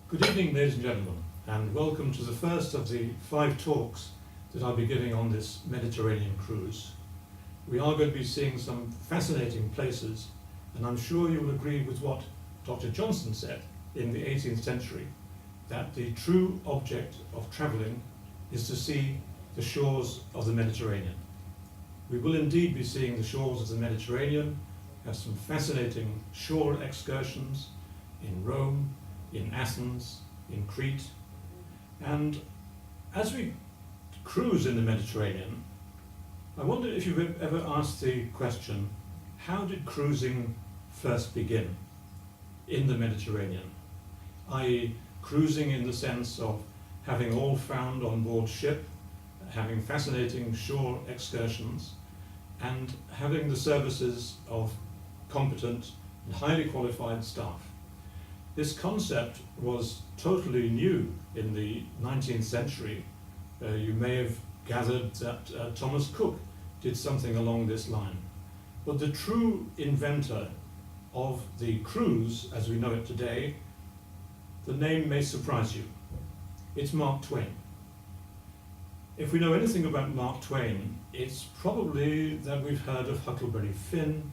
Good evening, ladies and gentlemen, and welcome to the first of the 5 talks that I'll be giving on this Mediterranean cruise. We are going to be seeing some fascinating places, and I'm sure you will agree with what Dr. Johnson said in the 18th century, that the true object of travelling is to see the shores of the Mediterranean. We will indeed be seeing the shores of the Mediterranean, have some fascinating shore excursions in Rome, in Athens, in Crete, and as we cruise in the Mediterranean, I wonder if you've ever asked the question, how did cruising first begin in the Mediterranean? i.e. cruising in the sense of having all found on board ship, having fascinating shore excursions, and having the services of competent and highly qualified staff. This concept was totally new in the 19th century. You may have gathered that Thomas Cook did something along this line. But the true inventor of the cruise, as we know it today, the name may surprise you. It's Mark Twain. If we know anything about Mark Twain, it's probably that we've heard of Huckleberry Finn,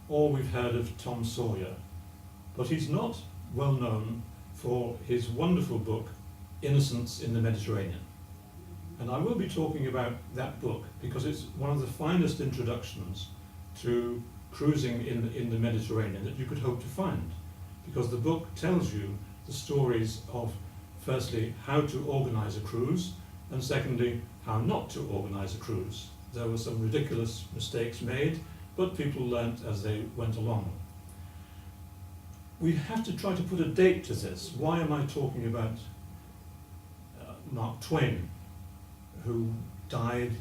or we've heard of Tom Sawyer. But he's not well known for his wonderful book, Innocents in the Mediterranean. And I will be talking about that book because it's one of the finest introductions to cruising in the Mediterranean that you could hope to find. Because the book tells you the stories of, firstly, how to organize a cruise, and secondly, how not to organize a cruise. There were some ridiculous mistakes made, but people learnt as they went along. We have to try to put a date to this. Why am I talking about Mark Twain, who died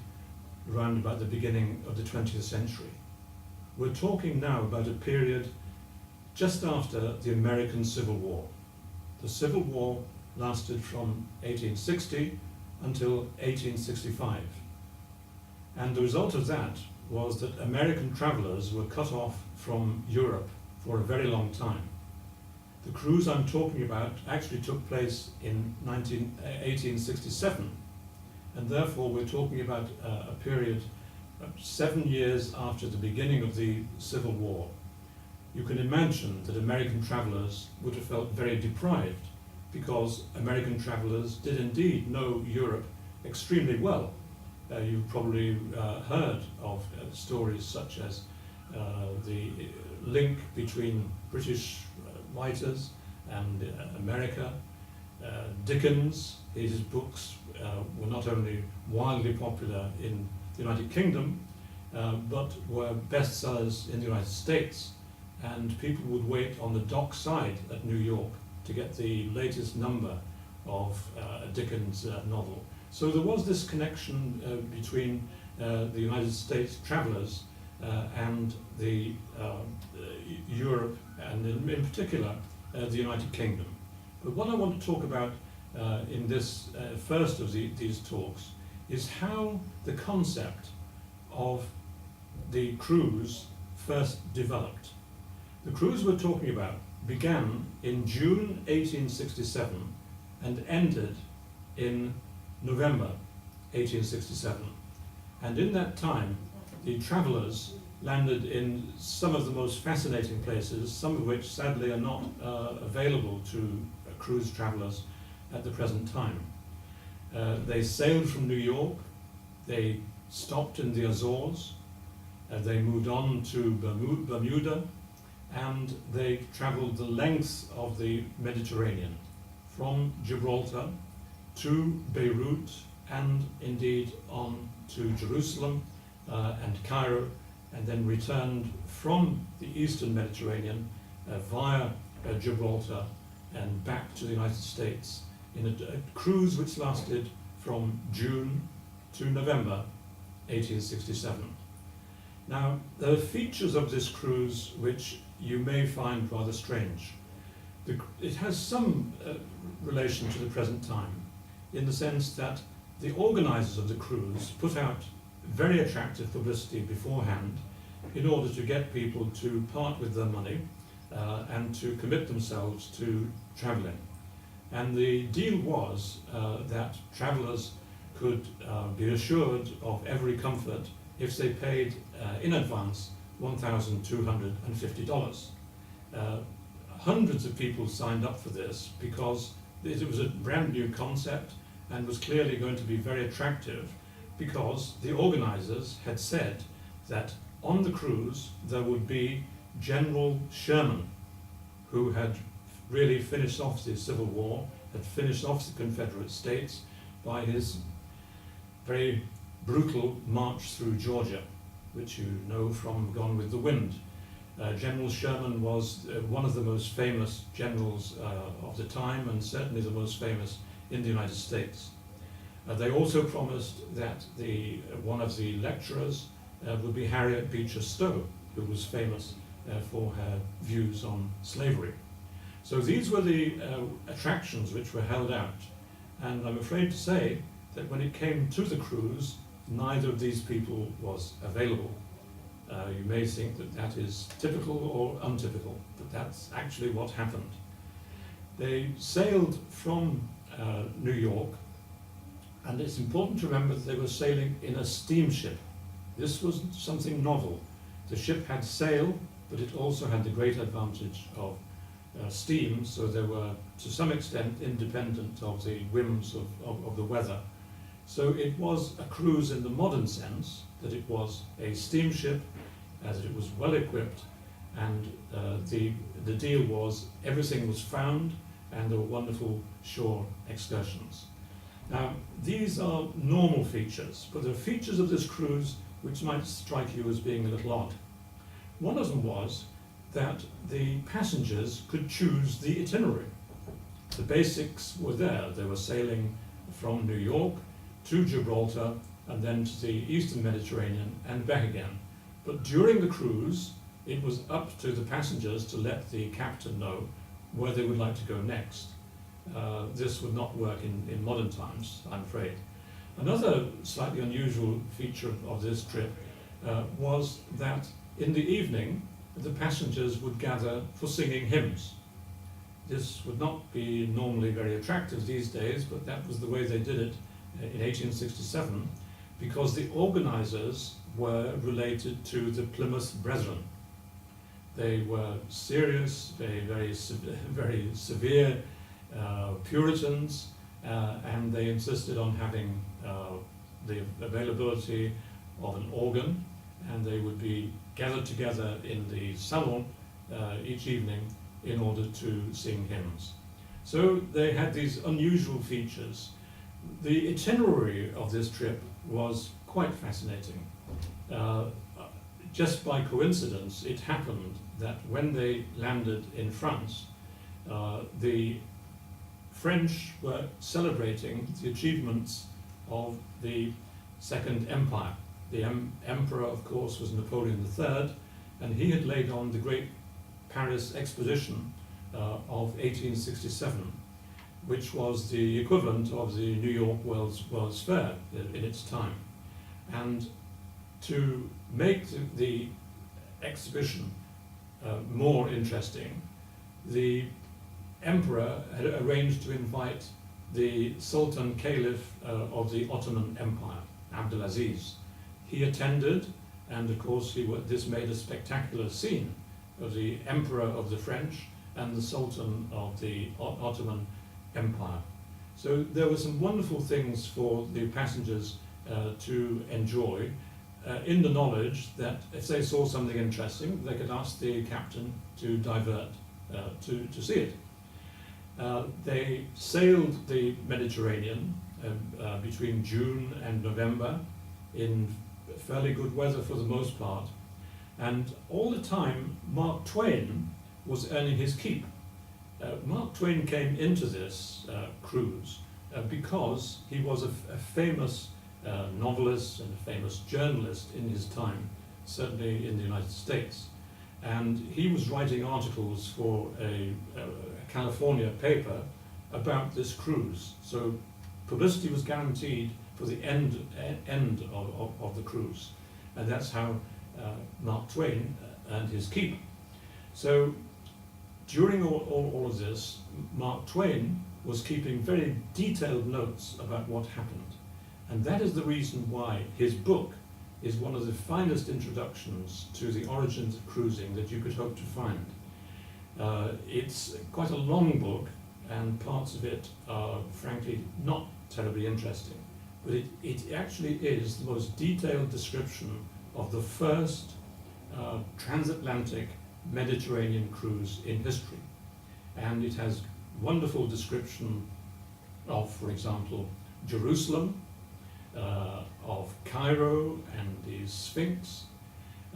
around about the beginning of the 20th century? We're talking now about a period just after the American Civil War. The Civil War lasted from 1860 until 1865. And the result of that was that American travelers were cut off from Europe for a very long time. The cruise I'm talking about actually took place in 1867, and therefore we're talking about a period of 7 years after the beginning of the Civil War. You can imagine that American travelers would have felt very deprived, because American travelers did indeed know Europe extremely well. You've probably heard of stories such as the link between British writers and America. Dickens, his books were not only wildly popular in the United Kingdom, but were bestsellers in the United States, and people would wait on the dock side at New York to get the latest number of a Dickens novel. So there was this connection between the United States travelers and the Europe, and in particular the United Kingdom. But what I want to talk about in this first of these talks is how the concept of the cruise first developed. The cruise we're talking about began in June 1867 and ended in November 1867. And in that time, the travellers landed in some of the most fascinating places, some of which sadly are not available to cruise travellers at the present time. They sailed from New York, they stopped in the Azores, they moved on to Bermuda, and they travelled the length of the Mediterranean, from Gibraltar to Beirut, and indeed on to Jerusalem and Cairo, and then returned from the eastern Mediterranean via Gibraltar and back to the United States in a cruise which lasted from June to November 1867. Now, there are features of this cruise which you may find rather strange. It has some relation to the present time, in the sense that the organisers of the cruise put out very attractive publicity beforehand in order to get people to part with their money and to commit themselves to travelling. And the deal was that travellers could be assured of every comfort if they paid in advance $1,250. Hundreds of people signed up for this because it was a brand new concept and was clearly going to be very attractive, because the organisers had said that on the cruise there would be General Sherman, who had really finished off the Civil War, had finished off the Confederate States by his very brutal march through Georgia, which you know from Gone with the Wind. General Sherman was one of the most famous generals of the time, and certainly the most famous in the United States. They also promised that one of the lecturers would be Harriet Beecher Stowe, who was famous for her views on slavery. So these were the attractions which were held out, and I'm afraid to say that when it came to the cruise, neither of these people was available. You may think that that is typical or untypical, but that's actually what happened. They sailed from New York, and it's important to remember that they were sailing in a steamship. This was something novel. The ship had sail, but it also had the great advantage of steam, so they were to some extent independent of the whims of the weather. So it was a cruise in the modern sense, that it was a steamship, that it was well equipped, and the deal was everything was found, and there were wonderful shore excursions. Now, these are normal features, but there are features of this cruise which might strike you as being a little odd. One of them was that the passengers could choose the itinerary. The basics were there. They were sailing from New York to Gibraltar and then to the eastern Mediterranean and back again. But during the cruise, it was up to the passengers to let the captain know where they would like to go next. This would not work in modern times, I'm afraid. Another slightly unusual feature of this trip was that in the evening, the passengers would gather for singing hymns. This would not be normally very attractive these days, but that was the way they did it in 1867, because the organisers were related to the Plymouth Brethren. They were serious, very severe Puritans, and they insisted on having the availability of an organ, and they would be gathered together in the salon each evening in order to sing hymns. So they had these unusual features. The itinerary of this trip was quite fascinating. Just by coincidence, it happened that when they landed in France, the French were celebrating the achievements of the Second Empire. The emperor, of course, was Napoleon III, and he had laid on the Great Paris Exposition of 1867, which was the equivalent of the New York World's Fair in its time. And to make the exhibition more interesting, the emperor had arranged to invite the Sultan Caliph of the Ottoman Empire, Abdulaziz. He attended, and of course this made a spectacular scene of the Emperor of the French and the Sultan of the Ottoman Empire. So there were some wonderful things for the passengers to enjoy, in the knowledge that if they saw something interesting, they could ask the captain to divert to see it. They sailed the Mediterranean between June and November in fairly good weather for the most part, and all the time Mark Twain was earning his keep. Mark Twain came into this cruise because he was a famous novelist and a famous journalist in his time, certainly in the United States. And he was writing articles for a California paper about this cruise. So publicity was guaranteed for the end of the cruise. And that's how Mark Twain earned his keep. So during all of this, Mark Twain was keeping very detailed notes about what happened. And that is the reason why his book is one of the finest introductions to the origins of cruising that you could hope to find. It's quite a long book, and parts of it are frankly not terribly interesting, but it actually is the most detailed description of the first transatlantic Mediterranean cruise in history. And it has wonderful description of, for example, Jerusalem, of Cairo and the Sphinx,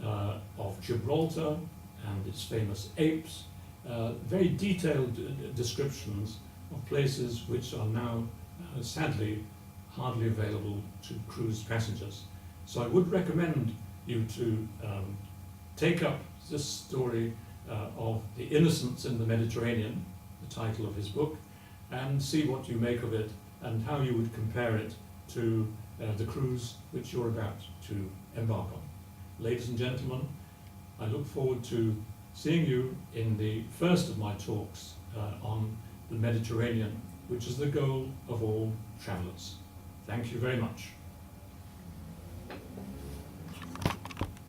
of Gibraltar and its famous apes, very detailed descriptions of places which are now sadly hardly available to cruise passengers. So I would recommend you to take up this story of the innocents in the Mediterranean, the title of his book, and see what you make of it and how you would compare it to the cruise which you're about to embark on. Ladies and gentlemen, I look forward to seeing you in the first of my talks on the Mediterranean, which is the goal of all travellers. Thank you very much.